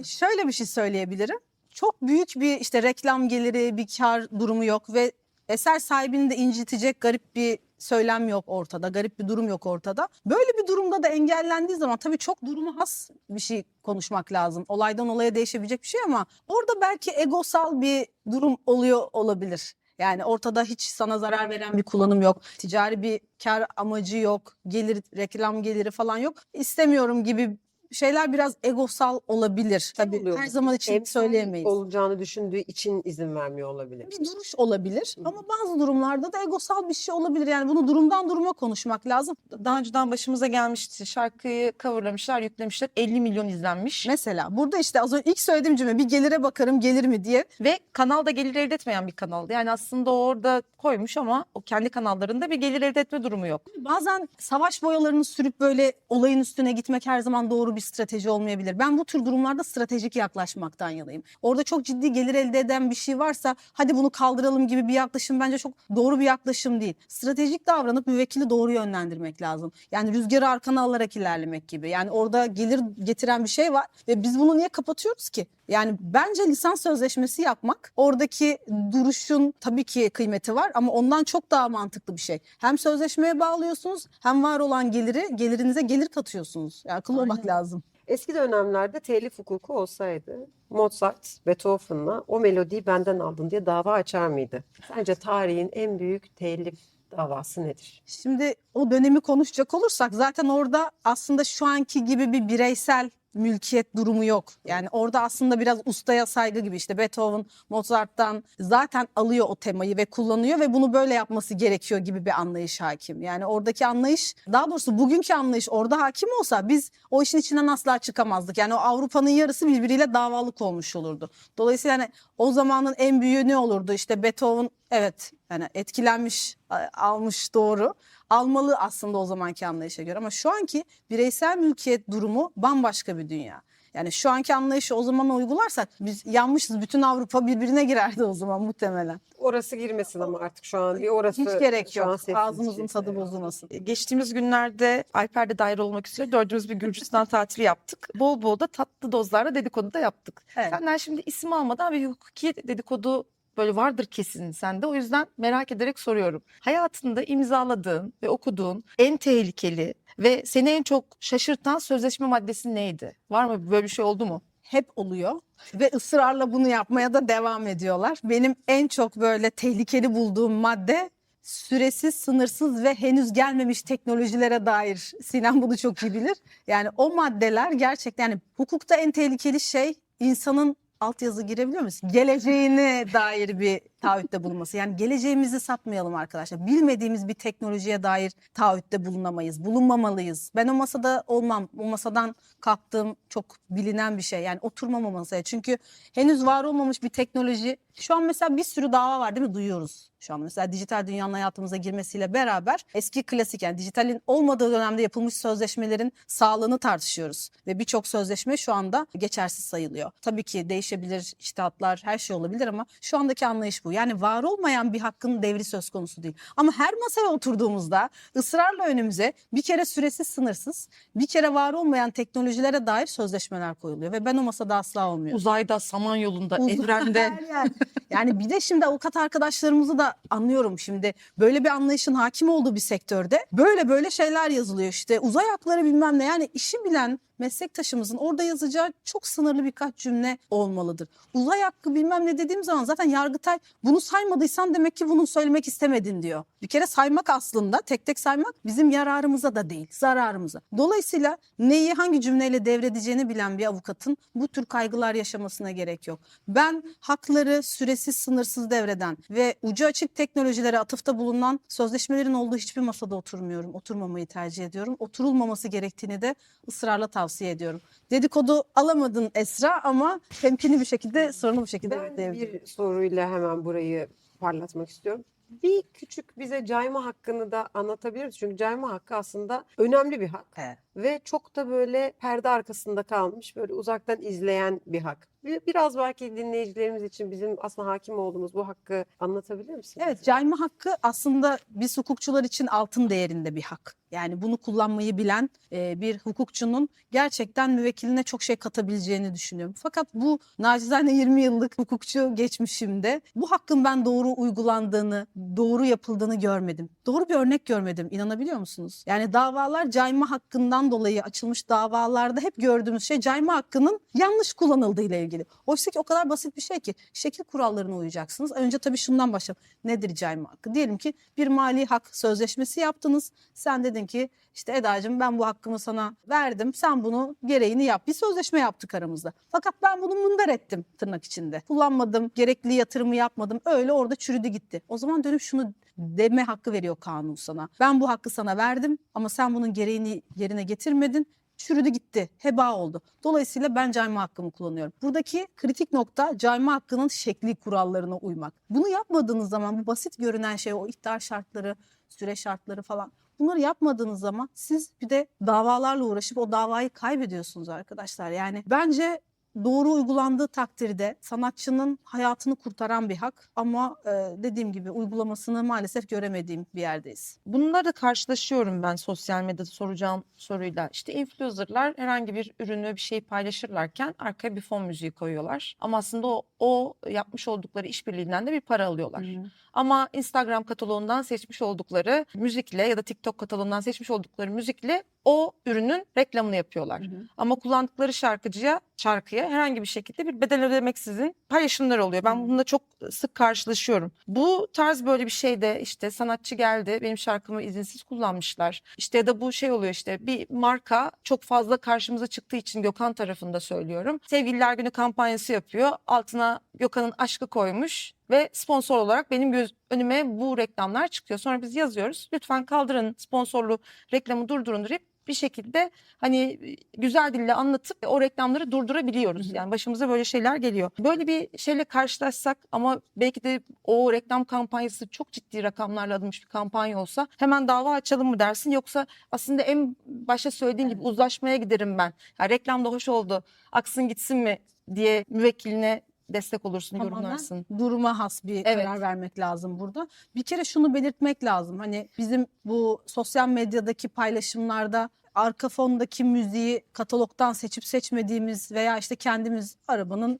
[SPEAKER 4] Şöyle bir şey söyleyebilirim. Çok büyük bir işte reklam geliri, bir kar durumu yok ve eser sahibini de incitecek garip bir söylem yok ortada, garip bir durum yok ortada. Böyle bir durumda da engellendiği zaman tabii çok durumu has bir şey konuşmak lazım. Olaydan olaya değişebilecek bir şey ama orada belki egosal bir durum oluyor olabilir. Yani ortada hiç sana zarar veren bir kullanım yok. Ticari bir kar amacı yok. Gelir, reklam geliri falan yok. İstemiyorum gibi şeyler biraz egosal olabilir. Tabii
[SPEAKER 2] oluyor
[SPEAKER 4] her
[SPEAKER 2] bu?
[SPEAKER 4] zaman için
[SPEAKER 2] Emsal
[SPEAKER 4] söyleyemeyiz.
[SPEAKER 2] olacağını düşündüğü için izin vermiyor olabilir.
[SPEAKER 4] Bir duruş olabilir ama bazı durumlarda da egosal bir şey olabilir. Yani bunu durumdan duruma konuşmak lazım.
[SPEAKER 3] Daha önceden başımıza gelmişti. Şarkıyı coverlamışlar, yüklemişler. 50 milyon izlenmiş.
[SPEAKER 4] Mesela burada işte az önce ilk söylediğim cümle bir gelire bakarım gelir mi diye.
[SPEAKER 3] Ve kanal da gelir elde etmeyen bir kanaldı. Yani aslında orada koymuş ama o kendi kanallarında bir gelir elde etme durumu yok.
[SPEAKER 4] Bazen savaş boyalarını sürüp böyle olayın üstüne gitmek her zaman doğru bir strateji olmayabilir. Ben bu tür durumlarda stratejik yaklaşmaktan yanayım. Orada çok ciddi gelir elde eden bir şey varsa hadi bunu kaldıralım gibi bir yaklaşım bence çok doğru bir yaklaşım değil. Stratejik davranıp müvekkili doğru yönlendirmek lazım. Yani rüzgarı arkana alarak ilerlemek gibi. Yani orada gelir getiren bir şey var ve biz bunu niye kapatıyoruz ki? Yani bence lisans sözleşmesi yapmak oradaki duruşun tabii ki kıymeti var ama ondan çok daha mantıklı bir şey. Hem sözleşmeye bağlıyorsunuz hem var olan gelirinize gelir katıyorsunuz. Yani akıllı olmak lazım.
[SPEAKER 2] Eski dönemlerde telif hukuku olsaydı Mozart Beethoven'la o melodiyi benden aldın diye dava açar mıydı? Sence tarihin en büyük telif davası nedir?
[SPEAKER 4] Şimdi o dönemi konuşacak olursak zaten orada aslında şu anki gibi bir bireysel mülkiyet durumu yok. Yani orada aslında biraz ustaya saygı gibi işte Beethoven Mozart'tan zaten alıyor o temayı ve kullanıyor ve bunu böyle yapması gerekiyor gibi bir anlayış hakim. Yani oradaki anlayış daha doğrusu bugünkü anlayış orada hakim olsa biz o işin içinden asla çıkamazdık. Yani o Avrupa'nın yarısı birbiriyle davalık olmuş olurdu. Dolayısıyla hani o zamanın en büyüğü ne olurdu? İşte Beethoven evet yani etkilenmiş almış doğru. Almalı aslında o zamanki anlayışa göre ama şu anki bireysel mülkiyet durumu bambaşka bir dünya. Yani şu anki anlayışı o zaman uygularsak biz yanmışız. Bütün Avrupa birbirine girerdi o zaman muhtemelen.
[SPEAKER 2] Orası girmesin ama artık şu an bir orası
[SPEAKER 4] Hiç gerek
[SPEAKER 2] şu an
[SPEAKER 4] yok.
[SPEAKER 2] sessiz
[SPEAKER 4] Ağzımızın
[SPEAKER 2] şey.
[SPEAKER 4] tadı bozulmasın.
[SPEAKER 3] Geçtiğimiz günlerde Alper de dahil olmak üzere dördümüz bir Gürcistan tatili yaptık. Bol bol da tatlı dozlarla dedikodu da yaptık.
[SPEAKER 4] Evet.
[SPEAKER 3] Senden şimdi isim almadan bir hukuki dedikodu böyle vardır kesin sende. O yüzden merak ederek soruyorum. Hayatında imzaladığın ve okuduğun en tehlikeli ve seni en çok şaşırtan sözleşme maddesi neydi? Var mı böyle bir şey oldu mu?
[SPEAKER 4] Hep oluyor ve ısrarla bunu yapmaya da devam ediyorlar. Benim en çok böyle tehlikeli bulduğum madde süresiz, sınırsız ve henüz gelmemiş teknolojilere dair. Sinem bunu çok iyi bilir. Yani o maddeler gerçekten yani hukukta en tehlikeli şey insanın altyazı girebiliyor musun? Geleceğine dair bir taahhütte bulunması. Yani geleceğimizi satmayalım arkadaşlar. Bilmediğimiz bir teknolojiye dair taahhütte bulunamayız. Bulunmamalıyız. Ben o masada olmam. O masadan kalktığım çok bilinen bir şey. Yani oturmam o masaya. Çünkü henüz var olmamış bir teknoloji. Şu an mesela bir sürü dava var değil mi? Duyuyoruz. Şu an mesela dijital dünyanın hayatımıza girmesiyle beraber eski klasik yani dijitalin olmadığı dönemde yapılmış sözleşmelerin sağlığını tartışıyoruz. Ve birçok sözleşme şu anda geçersiz sayılıyor. Tabii ki değişebilir, içtihatlar her şey olabilir ama şu andaki anlayış bu. bu. Yani var olmayan bir hakkın devri söz konusu değil. Ama her masaya oturduğumuzda ısrarla önümüze bir kere süresiz sınırsız, bir kere var olmayan teknolojilere dair sözleşmeler koyuluyor. Ve ben o masada asla olmuyorum.
[SPEAKER 3] Uzayda, Samanyolu'nda,
[SPEAKER 4] Uzun
[SPEAKER 3] evrende.
[SPEAKER 4] her yer. Yani bir de şimdi avukat arkadaşlarımızı da anlıyorum şimdi. Böyle bir anlayışın hakim olduğu bir sektörde böyle şeyler yazılıyor işte. Uzay hakları bilmem ne. Yani işi bilen meslektaşımızın orada yazacağı çok sınırlı birkaç cümle olmalıdır. Uzay hakkı bilmem ne dediğim zaman zaten Yargıtay bunu saymadıysan demek ki bunu söylemek istemedin diyor. Bir kere saymak aslında tek tek saymak bizim yararımıza da değil, zararımıza. Dolayısıyla neyi hangi cümleyle devredeceğini bilen bir avukatın bu tür kaygılar yaşamasına gerek yok. Ben hakları süresiz sınırsız devreden ve ucu açık teknolojilere atıfta bulunan sözleşmelerin olduğu hiçbir masada oturmuyorum. Oturmamayı tercih ediyorum. Oturulmaması gerektiğini de ısrarla tavsiye ediyorum. Dedikodu alamadın Esra ama temkinli bir şekilde, sorunlu bir şekilde
[SPEAKER 2] Ben
[SPEAKER 4] devredin.
[SPEAKER 2] bir soruyla hemen burayı parlatmak istiyorum. Bir küçük bize cayma hakkını da anlatabiliriz. Çünkü cayma hakkı aslında önemli bir hak.
[SPEAKER 4] Evet.
[SPEAKER 2] Ve çok da böyle perde arkasında kalmış, böyle uzaktan izleyen bir hak. Biraz belki dinleyicilerimiz için bizim aslında hakim olduğumuz bu hakkı anlatabilir misiniz?
[SPEAKER 4] Evet, cayma hakkı aslında biz hukukçular için altın değerinde bir hak. Yani bunu kullanmayı bilen bir hukukçunun gerçekten müvekkiline çok şey katabileceğini düşünüyorum. Fakat bu nacizane 20 yıllık hukukçu geçmişimde bu hakkın ben doğru uygulandığını, doğru yapıldığını görmedim. Doğru bir örnek görmedim. İnanabiliyor musunuz? Yani davalar cayma hakkından dolayı açılmış davalarda hep gördüğümüz şey cayma hakkının yanlış kullanıldığıyla ilgili. Oysa ki o kadar basit bir şey ki şekil kurallarına uyacaksınız. Önce tabii şundan başlayalım. Nedir cayma hakkı? Diyelim ki bir mali hak sözleşmesi yaptınız. Sen dedin ki işte Eda'cığım ben bu hakkımı sana verdim. Sen bunu gereğini yap. Bir sözleşme yaptık aramızda. Fakat ben bunu mındar ettim tırnak içinde. Kullanmadım, gerekli yatırımı yapmadım. Öyle orada çürüdü gitti. O zaman dönüp şunu deme hakkı veriyor kanun sana. Ben bu hakkı sana verdim ama sen bunun gereğini yerine getirmedin. Çürüdü gitti, heba oldu. Dolayısıyla ben cayma hakkımı kullanıyorum. Buradaki kritik nokta cayma hakkının şekli kurallarına uymak. Bunu yapmadığınız zaman bu basit görünen şey, o ihtar şartları, süre şartları falan, bunları yapmadığınız zaman siz bir de davalarla uğraşıp o davayı kaybediyorsunuz arkadaşlar. Yani bence doğru uygulandığı takdirde sanatçının hayatını kurtaran bir hak ama dediğim gibi uygulamasını maalesef göremediğim bir yerdeyiz.
[SPEAKER 3] Bununla da karşılaşıyorum ben sosyal medyada soracağım soruyla. İşte influencerlar herhangi bir ürünü, bir şeyi paylaşırlarken arkaya bir fon müziği koyuyorlar. Ama aslında o yapmış oldukları işbirliğinden de bir para alıyorlar. Ama Instagram kataloğundan seçmiş oldukları müzikle ya da TikTok kataloğundan seçmiş oldukları müzikle o ürünün reklamını yapıyorlar. Ama kullandıkları şarkıya herhangi bir şekilde bir bedel ödemeksizin paylaşımlar oluyor. Ben bununla çok sık karşılaşıyorum. Bu tarz böyle bir şeyde işte sanatçı geldi, benim şarkımı izinsiz kullanmışlar. İşte ya da bu şey oluyor, işte bir marka çok fazla karşımıza çıktığı için Gökhan tarafında söylüyorum. Sevgililer Günü kampanyası yapıyor. Altına Gökhan'ın aşkı koymuş ve sponsor olarak benim önüme bu reklamlar çıkıyor. Sonra biz yazıyoruz. Lütfen kaldırın sponsorlu reklamı, durdurun deyip bir şekilde hani güzel dille anlatıp o reklamları durdurabiliyoruz. Yani başımıza böyle şeyler geliyor. Böyle bir şeyle karşılaşsak ama belki de o reklam kampanyası çok ciddi rakamlarla alınmış bir kampanya olsa hemen dava açalım mı dersin? Yoksa aslında en başta söylediğin gibi uzlaşmaya giderim ben. Ya reklam da hoş oldu, aksın gitsin mi diye müvekkiline destek olursun, yorumlarsın.
[SPEAKER 4] Duruma has bir karar vermek lazım burada. Bir kere şunu belirtmek lazım. Hani bizim bu sosyal medyadaki paylaşımlarda arka fondaki müziği katalogdan seçip seçmediğimiz veya işte kendimiz arabanın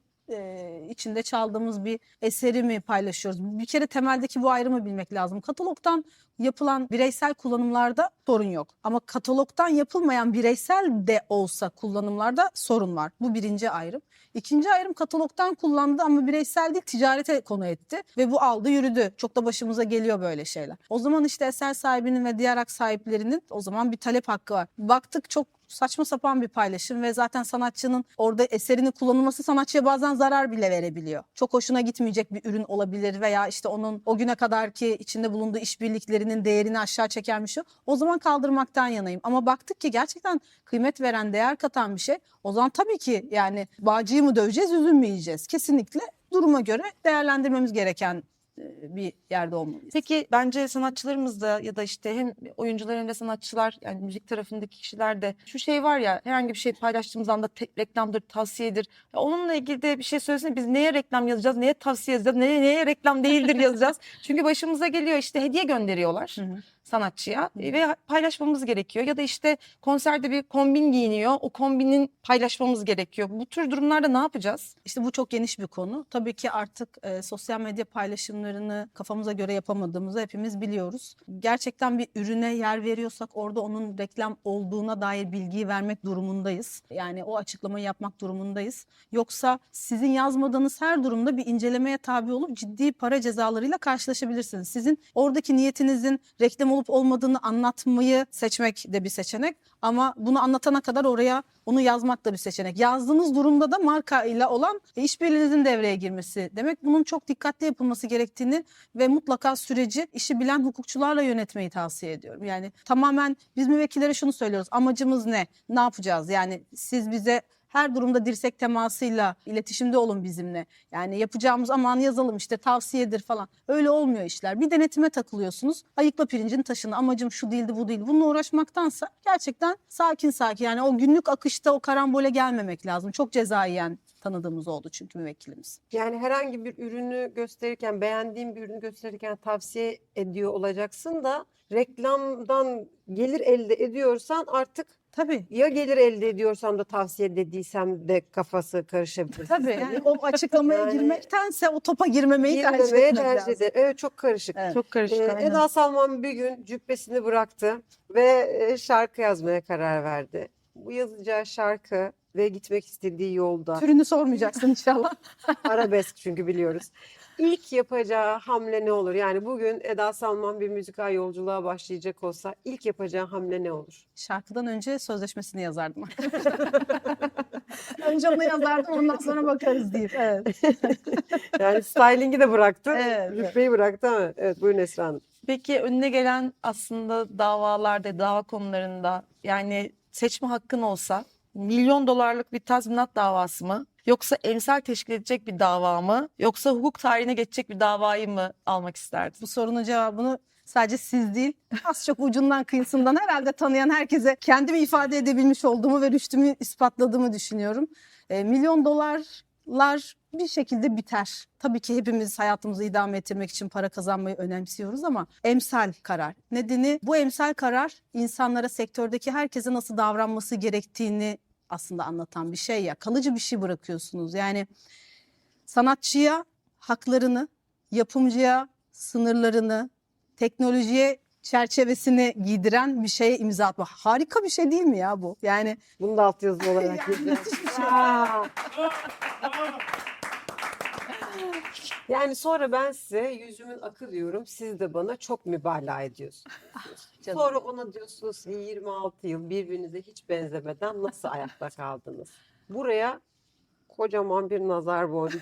[SPEAKER 4] içinde çaldığımız bir eseri mi paylaşıyoruz? Bir kere temeldeki bu ayrımı bilmek lazım. Katalogdan yapılan bireysel kullanımlarda sorun yok. Ama katalogdan yapılmayan bireysel de olsa kullanımlarda sorun var. Bu birinci ayrım. İkinci ayrım, katalogdan kullandı ama bireysel değil, ticarete konu etti ve bu aldı yürüdü. Çok da başımıza geliyor böyle şeyler. O zaman işte eser sahibinin ve diğer hak sahiplerinin o zaman bir talep hakkı var. Baktık çok saçma sapan bir paylaşım ve zaten sanatçının orada eserini kullanılması sanatçıya bazen zarar bile verebiliyor. Çok hoşuna gitmeyecek bir ürün olabilir veya işte onun o güne kadarki içinde bulunduğu işbirliklerinin değerini aşağı çeken bir şey. O zaman kaldırmaktan yanayım. Ama baktık ki gerçekten kıymet veren, değer katan bir şey. O zaman tabii ki yani bağcıyı mı döveceğiz, üzüm mü yiyeceğiz? Kesinlikle duruma göre değerlendirmemiz gereken bir yerde olmalıyız.
[SPEAKER 3] Peki bence sanatçılarımız da ya da işte hem oyuncular hem de sanatçılar, yani müzik tarafındaki kişiler de şu şey var ya, herhangi bir şey paylaştığımız anda reklamdır, tavsiyedir. Ya onunla ilgili de bir şey söylesene, biz neye reklam yazacağız, neye tavsiye yazacağız, neye reklam değildir yazacağız. Çünkü başımıza geliyor işte hediye gönderiyorlar
[SPEAKER 4] Hı hı.
[SPEAKER 3] sanatçıya ve paylaşmamız gerekiyor. Ya da işte konserde bir kombin giyiniyor, o kombinin paylaşmamız gerekiyor. Bu tür durumlarda ne yapacağız?
[SPEAKER 4] İşte bu çok geniş bir konu. Tabii ki artık sosyal medya paylaşımlarını kafamıza göre yapamadığımızı hepimiz biliyoruz. Gerçekten bir ürüne yer veriyorsak orada onun reklam olduğuna dair bilgiyi vermek durumundayız. Yani o açıklamayı yapmak durumundayız. Yoksa sizin yazmadığınız her durumda bir incelemeye tabi olup ciddi para cezalarıyla karşılaşabilirsiniz. Sizin oradaki niyetinizin reklam olup olmadığını anlatmayı seçmek de bir seçenek. Ama bunu anlatana kadar oraya onu yazmak da bir seçenek. Yazdığınız durumda da marka ile olan işbirliğinizin devreye girmesi demek. Bunun çok dikkatli yapılması gerektiğini ve mutlaka süreci işi bilen hukukçularla yönetmeyi tavsiye ediyorum. Yani tamamen biz müvekkillere şunu söylüyoruz. Amacımız ne? Ne yapacağız? Yani siz bize her durumda dirsek temasıyla iletişimde olun bizimle. Yani yapacağımız aman yazalım işte tavsiyedir falan. Öyle olmuyor işler. Bir denetime takılıyorsunuz. Ayıkla pirincin taşını. Amacım şu değildi bu değil. Bununla uğraşmaktansa gerçekten sakin sakin. Yani o günlük akışta o karambole gelmemek lazım. Çok ceza yiyen tanıdığımız oldu çünkü müvekkilimiz.
[SPEAKER 2] Yani herhangi bir ürünü gösterirken, beğendiğin bir ürünü gösterirken tavsiye ediyor olacaksın da reklamdan gelir elde ediyorsan artık
[SPEAKER 4] Tabii.
[SPEAKER 2] ya gelir elde ediyorsam da tavsiye dediysem de kafası karışabilir.
[SPEAKER 4] Tabii. Yani o açıklamaya
[SPEAKER 2] Yani-
[SPEAKER 4] girmektense o topa girmemeyi tercih
[SPEAKER 2] Girmemeye
[SPEAKER 4] etmek
[SPEAKER 2] tercih
[SPEAKER 4] lazım.
[SPEAKER 2] eder. Evet, çok karışık.
[SPEAKER 4] Evet.
[SPEAKER 3] Çok karışık. aynen.
[SPEAKER 2] Eda Salman bir gün cübbesini bıraktı ve şarkı yazmaya karar verdi. Bu yazacağı şarkı ve gitmek istediği yolda
[SPEAKER 4] Türünü sormayacaksın inşallah.
[SPEAKER 2] arabesk, çünkü biliyoruz. İlk yapacağı hamle ne olur? Yani bugün Eda Salman bir müzikal yolculuğa başlayacak olsa ilk yapacağı hamle ne olur?
[SPEAKER 4] Şarkıdan önce sözleşmesini yazardım. Önce onu yazardım, ondan sonra bakarız deyip. Evet.
[SPEAKER 2] Yani styling'i de bıraktı,
[SPEAKER 4] Evet.
[SPEAKER 2] rütbeyi bıraktı ama evet, buyurun Esra Hanım.
[SPEAKER 3] Peki önüne gelen aslında davalarda, dava konularında, yani seçme hakkın olsa milyon dolarlık bir tazminat davası mı? Yoksa emsal teşkil edecek bir dava mı? Yoksa hukuk tarihine geçecek bir davayı mı almak isterdin?
[SPEAKER 4] Bu sorunun cevabını sadece siz değil, az çok ucundan kıyısından herhalde tanıyan herkese kendimi ifade edebilmiş olduğumu ve rüştümü ispatladığımı düşünüyorum. Milyon dolarlar bir şekilde biter. Tabii ki hepimiz hayatımızı idame ettirmek için para kazanmayı önemsiyoruz ama emsal karar. Nedeni, bu emsal karar insanlara, sektördeki herkese nasıl davranması gerektiğini aslında anlatan bir şey ya. Kalıcı bir şey bırakıyorsunuz. Yani sanatçıya haklarını, yapımcıya sınırlarını, teknolojiye çerçevesini giydiren bir şeye imza atma. Harika bir şey değil mi ya bu? Yani
[SPEAKER 2] Bunu da altyazılı olarak
[SPEAKER 4] Yani
[SPEAKER 2] gireceğiz.
[SPEAKER 4] müthiş bir şey.
[SPEAKER 2] Aa! Yani sonra ben size yüzümün akı diyorum, siz de bana çok mübalağa ediyorsunuz.
[SPEAKER 4] canım.
[SPEAKER 2] Sonra ona diyorsunuz ki 26 yıl birbirinize hiç benzemeden nasıl ayakta kaldınız? Buraya kocaman bir nazar boncuğu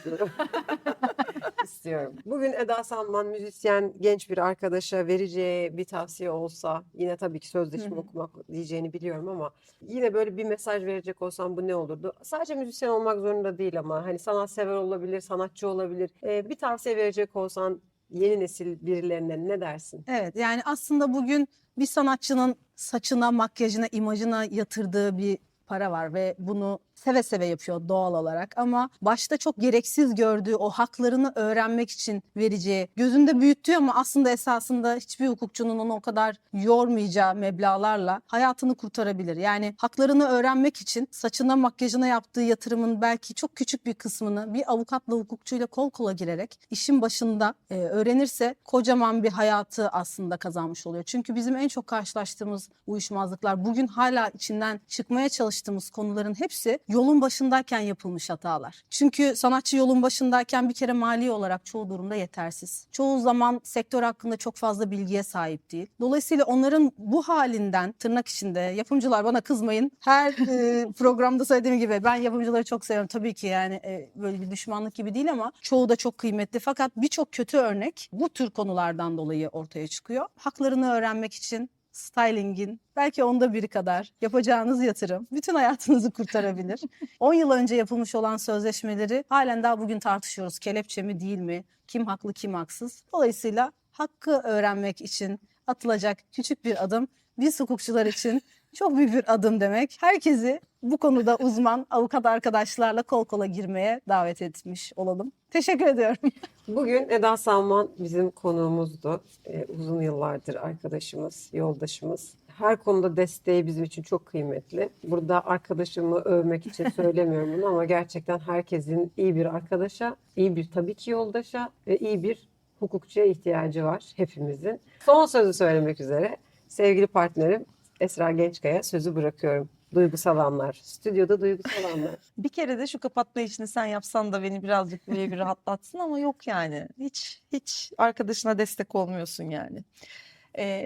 [SPEAKER 2] istiyorum. Bugün Eda Salman müzisyen genç bir arkadaşa vereceği bir tavsiye olsa, yine tabii ki sözleşme okumak diyeceğini biliyorum ama yine böyle bir mesaj verecek olsam bu ne olurdu? Sadece müzisyen olmak zorunda değil ama hani sanatsever olabilir, sanatçı olabilir. Bir tavsiye verecek olsan yeni nesil birilerine ne dersin?
[SPEAKER 4] Evet, yani aslında bugün bir sanatçının saçına, makyajına, imajına yatırdığı bir para var ve bunu seve seve yapıyor doğal olarak ama başta çok gereksiz gördüğü o haklarını öğrenmek için vereceği, gözünde büyüttüğü ama aslında esasında hiçbir hukukçunun onu o kadar yormayacağı meblağlarla hayatını kurtarabilir. Yani haklarını öğrenmek için saçına, makyajına yaptığı yatırımın belki çok küçük bir kısmını bir avukatla, hukukçuyla kol kola girerek işin başında öğrenirse kocaman bir hayatı aslında kazanmış oluyor. Çünkü bizim en çok karşılaştığımız uyuşmazlıklar, bugün hala içinden çıkmaya çalıştığımız konuların hepsi yolun başındayken yapılmış hatalar. Çünkü sanatçı yolun başındayken bir kere mali olarak çoğu durumda yetersiz. Çoğu zaman sektör hakkında çok fazla bilgiye sahip değil. Dolayısıyla onların bu halinden, tırnak içinde, yapımcılar bana kızmayın. Her programda söylediğim gibi ben yapımcıları çok seviyorum. Tabii ki yani böyle bir düşmanlık gibi değil ama çoğu da çok kıymetli. Fakat birçok kötü örnek bu tür konulardan dolayı ortaya çıkıyor. Haklarını öğrenmek için stylingin belki onda biri kadar yapacağınız yatırım bütün hayatınızı kurtarabilir. 10 yıl önce yapılmış olan sözleşmeleri halen daha bugün tartışıyoruz. Kelepçe mi değil mi? Kim haklı kim haksız? Dolayısıyla hakkı öğrenmek için atılacak küçük bir adım biz hukukçular için çok büyük bir adım demek. Herkesi bu konuda uzman avukat arkadaşlarla kol kola girmeye davet etmiş olalım. Teşekkür ediyorum.
[SPEAKER 2] Bugün Eda Salman bizim konuğumuzdu. Uzun yıllardır arkadaşımız, yoldaşımız. Her konuda desteği bizim için çok kıymetli. Burada arkadaşımı övmek için söylemiyorum bunu ama gerçekten herkesin iyi bir arkadaşa, iyi bir tabii ki yoldaşa ve iyi bir hukukçuya ihtiyacı var hepimizin. Son sözü söylemek üzere sevgili partnerim Esra Gençkaya sözü bırakıyorum. Duygusal anlar. Stüdyoda duygusal anlar.
[SPEAKER 3] Bir kere de şu kapatma işini sen yapsan da beni birazcık böyle bir rahatlatsın ama yok yani. Hiç arkadaşına destek olmuyorsun yani.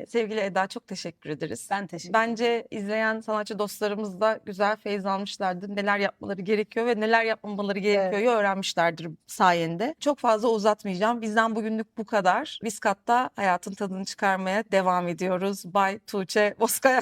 [SPEAKER 3] Sevgili Eda çok teşekkür ederiz.
[SPEAKER 4] Ben teşekkür
[SPEAKER 3] Bence izleyen sanatçı dostlarımız da güzel feyz almışlardır. Neler yapmaları gerekiyor ve neler yapmamaları gerekiyor öğrenmişlerdir sayende. Çok fazla uzatmayacağım. Bizden bugünlük bu kadar. Viskat'ta hayatın tadını çıkarmaya devam ediyoruz. Bay Tuğçe Bozkaya.